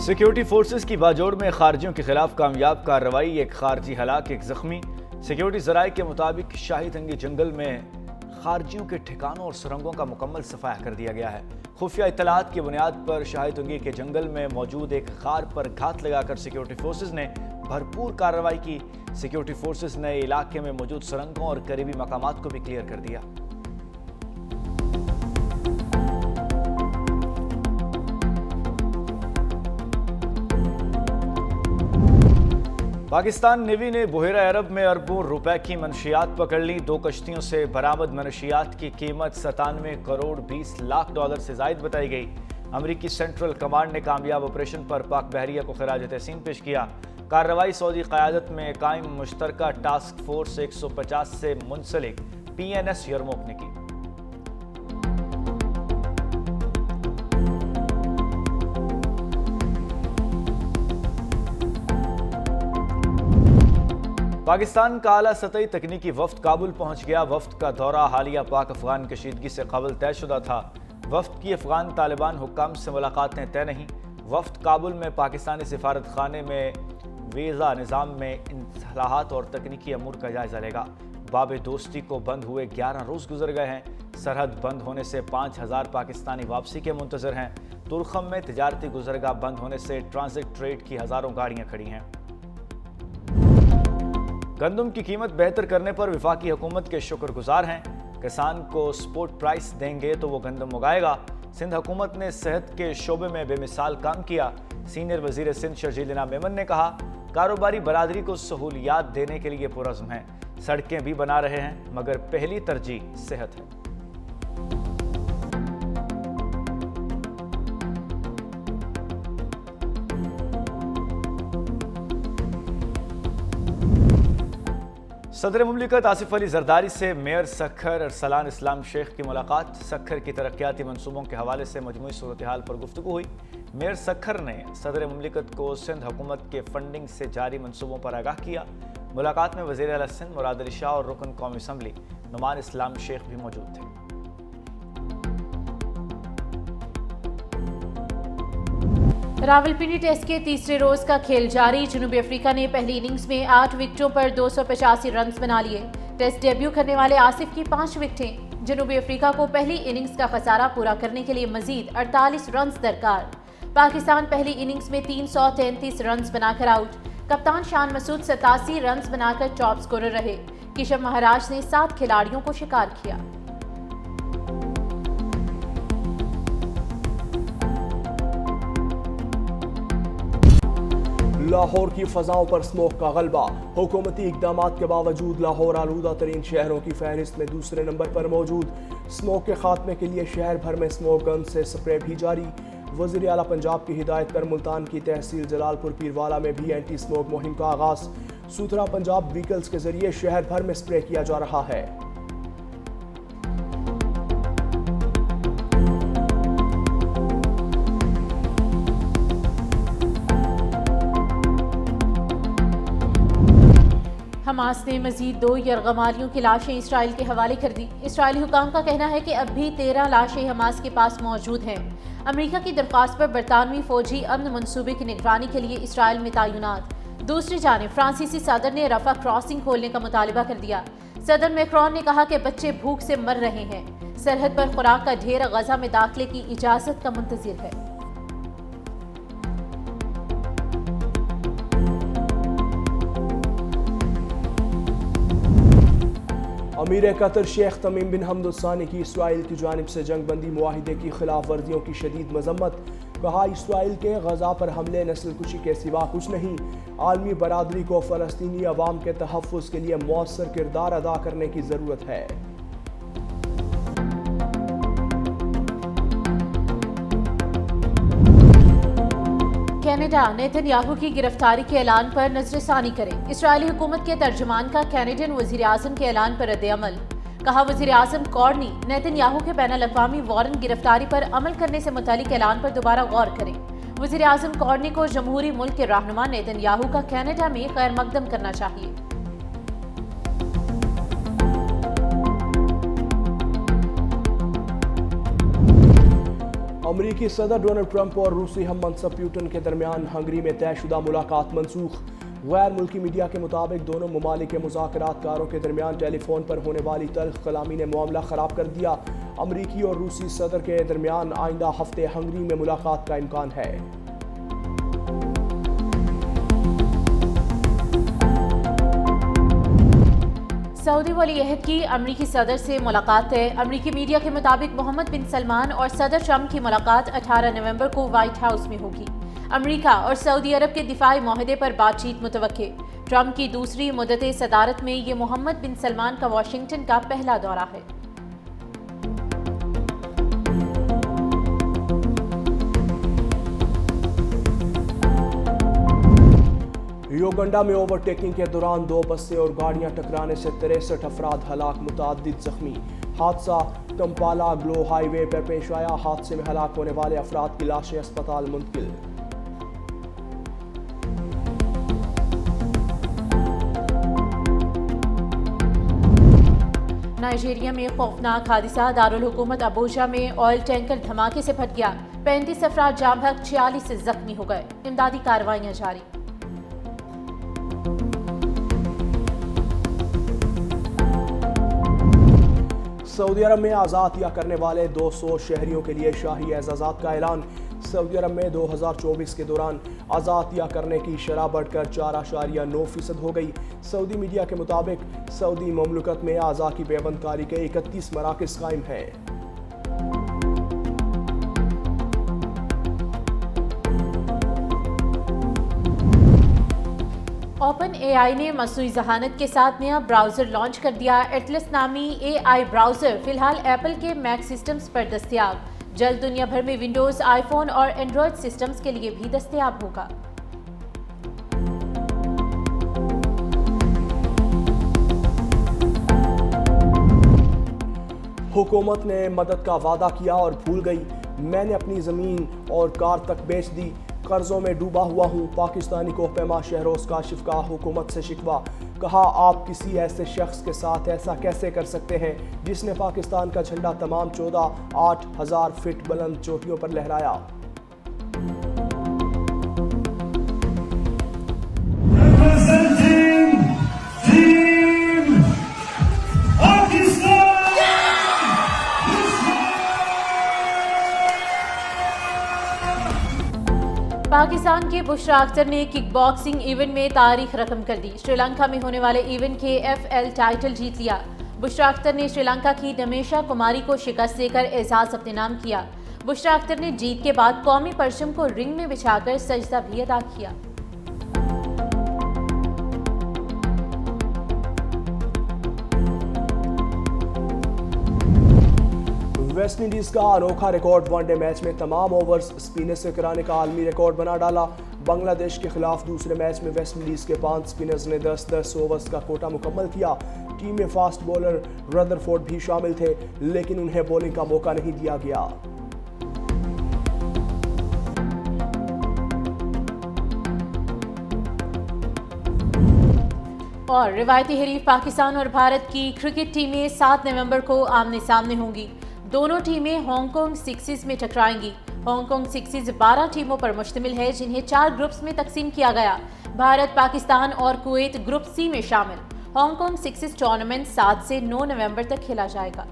Security forces की बाजोड़ में खारजियों के खिलाफ कामयाब कार्रवाई, एक खारजी हलाक, एक जख्मी। सिक्योरिटी जराये के मुताबिक शाही तंगी जंगल में खारजियों के ठिकानों और सुरंगों का मुकम्मल सफाया कर दिया गया है। खुफिया इत्तलात की बुनियाद पर शाही तंगी के जंगल में मौजूद एक गार पर घात लगाकर सिक्योरिटी फोर्सेस ने भरपूर कार्रवाई की। सिक्योरिटी फोर्सेस ने इलाके में मौजूद सुरंगों और करीबी मकामात को भी क्लियर कर दिया। पाकिस्तान नेवी ने बहेरा अरब में अरबों रुपए की मनशियात पकड़ ली। 2 कश्तियों से बरामद मनशियात की कीमत 97 करोड़ 20 लाख डॉलर से जायद बताई गई। अमरीकी सेंट्रल कमांड ने कामयाब ऑपरेशन पर पाक बहरिया को खराज तहसीन पेश किया। कार्रवाई सऊदी क़यादत में कायम मुश्तरका टास्क फोर्स 150 से मुंसलिक PNS यरमूक ने की। पाकिस्तान का आला सतही तकनीकी वफ्द काबुल पहुंच गया। वफ्द का दौरा हालिया पाक अफगान कशीदगी से कबल तयशुदा था। वफ्द की अफगान तालिबान हुक्काम से मुलाकातें तय नहीं। वफ्द काबुल में पाकिस्तानी सिफारत खाने में वीज़ा निज़ाम में इस्लाहात और तकनीकी अमूर का जायजा लेगा। बाब दोस्ती को बंद हुए 11 रोज़ गुजर गए हैं। सरहद बंद होने से 5000 पाकिस्तानी वापसी के मुंतजर हैं। तुरखम में तिजारती गुजरगाह बंद होने से ट्रांजिट ट्रेड की हज़ारों गाड़ियाँ खड़ी हैं। गंदम की कीमत बेहतर करने पर वफाकी हुकूमत के शुक्रगुजार हैं। किसान को स्पोर्ट प्राइस देंगे तो वो गंदम उगाएगा। सिंध हुकूमत ने सेहत के शोबे में बेमिसाल काम किया। सीनियर वजीर सिंध शर्जील इनाम मेमन ने कहा, कारोबारी बरादरी को सहूलियात देने के लिए पुरज़्म हैं। सड़कें भी बना रहे हैं मगर पहली तरजीह सेहत है। सदर मुमलिकत आसिफ अली जरदारी से मेयर सक्खर अरसलान इस्लाम शेख की मुलाकात। सक्खर की तरक्याती मनसूबों के हवाले से मजमूई सूरत हाल पर गुफ्तगू हुई। मेयर सक्खर ने सदर मुमलिकत को सिंध हुकूमत के फंडिंग से जारी मनसूबों पर आगाह किया। मुलाकात में वज़ीर आला सिंध मुराद अली शाह और रुकन कौमी असम्बली नुमान इस्लाम शेख भी मौजूद थे। रावलपिंडी टेस्ट के तीसरे रोज का खेल जारी। जनूबी अफ्रीका ने पहली इनिंग्स में 8 विकेटों पर 285 रन बना लिए। टेस्ट डेब्यू करने वाले आसिफ की 5 विकेटें। जनूबी अफ्रीका को पहली इनिंग्स का खसारा पूरा करने के लिए मजीद 48 रन दरकार। पाकिस्तान पहली इनिंग्स में 333 रन बनाकर आउट। कप्तान शान मसूद 87 रन बनाकर टॉप स्कोरर रहे। किशन महाराज ने 7 खिलाड़ियों को शिकार किया। लाहौर की फजाओं पर स्मोक का गलबा। हुकूमती इकदामात के बावजूद लाहौर आलूदा तरीन शहरों की फहरिस्त में दूसरे नंबर पर मौजूद। स्मोक के खात्मे के लिए शहर भर में स्मोक गन से स्प्रे भी जारी। वज़ीर आला पंजाब की हिदायत पर मुल्तान की तहसील जलालपुर पीरवाला में भी एंटी स्मोक मुहिम का आगाज। सूत्रा पंजाब व्हीकल्स के जरिए शहर भर में स्प्रे किया जा रहा है। हमास ने मजीद 2 यरगमालियों की लाशें इसराइल के हवाले कर दी। इसराइली हुकाम का कहना है कि अब भी 13 लाशें हमास के पास मौजूद हैं। अमेरिका की दरख्वास्त पर बरतानवी फौजी अमन मनसूबे की निगरानी के लिए इसराइल में तैनात। दूसरी जानिब फ्रांसीसी सदर ने रफा क्रॉसिंग खोलने का मुतालबा कर दिया। सदर मैक्रोन ने कहा कि बच्चे भूख से मर रहे हैं। सरहद पर खुराक का ढेर गजा में दाखिले की इजाजत का मुंतजिर है। अमीर कतर शेख तमीम बिन हमद अल सानी की इसराइल की जानिब से जंग बंदी मुआहिदे की खिलाफ वर्जियों की शदीद मजम्मत। कहा, इसराइल के गजा पर हमले नस्ल कुशी के सिवा कुछ नहीं। आलमी बरादरी को फ़लस्तीनी अवाम के तहफ़्फ़ुज़ के लिए मौसर किरदार अदा करने की ज़रूरत है। कनाडा नेतन्याहू की गिरफ्तारी के ऐलान पर नजरसानी करे। इसराइली हुकूमत के तर्जुमान का कैनेडियन वज़ीर आज़म के ऐलान पर रद्द-ए-अमल। कहा, वज़ीर आज़म कॉर्नी नेतन्याहू के बैनुल-अक़वामी वारंट गिरफ्तारी पर अमल करने से मुतालिक ऐलान पर दोबारा गौर करें। वज़ीर आज़म कॉर्नी को जमहूरी मुल्क के रहनुमा नेतन्याहू का कनाडा में खैर मकदम करना चाहिए। अमरीकी सदर डोनाल्ड ट्रंप और रूसी हम मनसब पुतिन के दरमियान हंगरी में तयशुदा मुलाकात मनसूख। गैर मुल्की मीडिया के मुताबिक दोनों ममालिक के मुज़ाकरातकारों के दरमियान टेलीफोन पर होने वाली तल्ख कलामी ने मामला ख़राब कर दिया। अमरीकी और रूसी सदर के दरमियान आइंदा हफ्ते हंगरी में मुलाकात का इम्कान है। सऊदी वली अहद की अमरीकी सदर से मुलाकात है। अमरीकी मीडिया के मुताबिक मोहम्मद बिन सलमान और सदर ट्रंप की मुलाकात 18 नवंबर को व्हाइट हाउस में होगी। अमरीका और सऊदी अरब के दिफाई माहदे पर बातचीत मुतवक्के। ट्रंप की दूसरी मुद्दत सदारत में ये मोहम्मद बिन सलमान का वाशिंगटन का पहला दौरा है। योगंडा में ओवरटेकिंग के दौरान 2 बसें और गाड़ियां टकराने से 63 अफराद हलाक, मुतअद्दिद जख्मी। हादसा कंपाला ग्लो हाईवे पर पेश आया। हादसे में हलाक होने वाले अफराद की लाशें अस्पताल मुंतकिल। नाइजीरिया में खौफनाक हादसा। दारुल हुकूमत अबूजा में ऑयल टैंकर धमाके से फट गया। 35 अफराद जाम बहक, 46 जख्मी हो गए। इमदादी कार्रवाइयां जारी। सऊदी अरब में आज़ादिया करने वाले 200 शहरियों के लिए शाही एजाज़ात का ऐलान। सऊदी अरब में 2024 के दौरान आज़ादिया करने की शरह बढ़कर 4.9% हो गई। सऊदी मीडिया के मुताबिक सऊदी ममलकत में आज़ा की पेबंदकारी के 31 मराकज़ कायम हैं। ओपन एआई ने मसनूई ज़हानत के साथ नया ब्राउज़र लॉन्च कर दिया। एटलस नामी एआई ब्राउज़र फिलहाल एप्पल के मैक सिस्टम्स पर दस्तयाब। जल्द दुनिया भर में विंडोज़, आईफोन और एंड्रॉयड सिस्टम्स के लिए भी दस्तयाब होगा। हुकूमत ने मदद का वादा किया और भूल गई। मैंने अपनी ज़मीन और कार तक बेच दी। कर्जों में डूबा हुआ हूँ। पाकिस्तानी कोहपेमा शहरोज काशिफ का हुकूमत से शिकवा। कहा, आप किसी ऐसे शख्स के साथ ऐसा कैसे कर सकते हैं जिसने पाकिस्तान का झंडा तमाम 8,000 फीट बुलंद चोटियों पर लहराया। पाकिस्तान के बुशरा अख्तर ने किक बॉक्सिंग इवेंट में तारीख रकम कर दी। श्रीलंका में होने वाले इवेंट के FL टाइटल जीत लिया। बुशरा अख्तर ने श्रीलंका की नमेशा कुमारी को शिकस्त देकर एजाज अपने नाम किया। बुशरा अख्तर ने जीत के बाद कौमी परचम को रिंग में बिछाकर सजदा भी अदा किया। वेस्ट इंडीज का अनोखा रिकॉर्ड वनडे मैच में तमाम ओवर्स स्पिनर से कराने का आलमी रिकॉर्ड बना डाला। बांग्लादेश के खिलाफ दूसरे मैच में वेस्ट इंडीज के 5 स्पिनर्स ने 10-10 ओवर्स का कोटा मुकम्मल किया। टीम में फास्ट बॉलर रदरफोर्ड भी शामिल थे, लेकिन उन्हें बॉलिंग का मौका नहीं दिया गया। और रिवायती हरीफ पाकिस्तान और भारत की क्रिकेट टीमें 7 नवंबर को आमने सामने होंगी। दोनों टीमें हांगकांग सिक्सेस में टकराएंगी। हांगकांग सिक्सेस 12 टीमों पर मुश्तमिल है, जिन्हें 4 ग्रुप्स में तकसीम किया गया। भारत, पाकिस्तान और कुवैत ग्रुप C में शामिल। हांगकांग सिक्सेस टूर्नामेंट 7 से 9 नवंबर तक खेला जाएगा।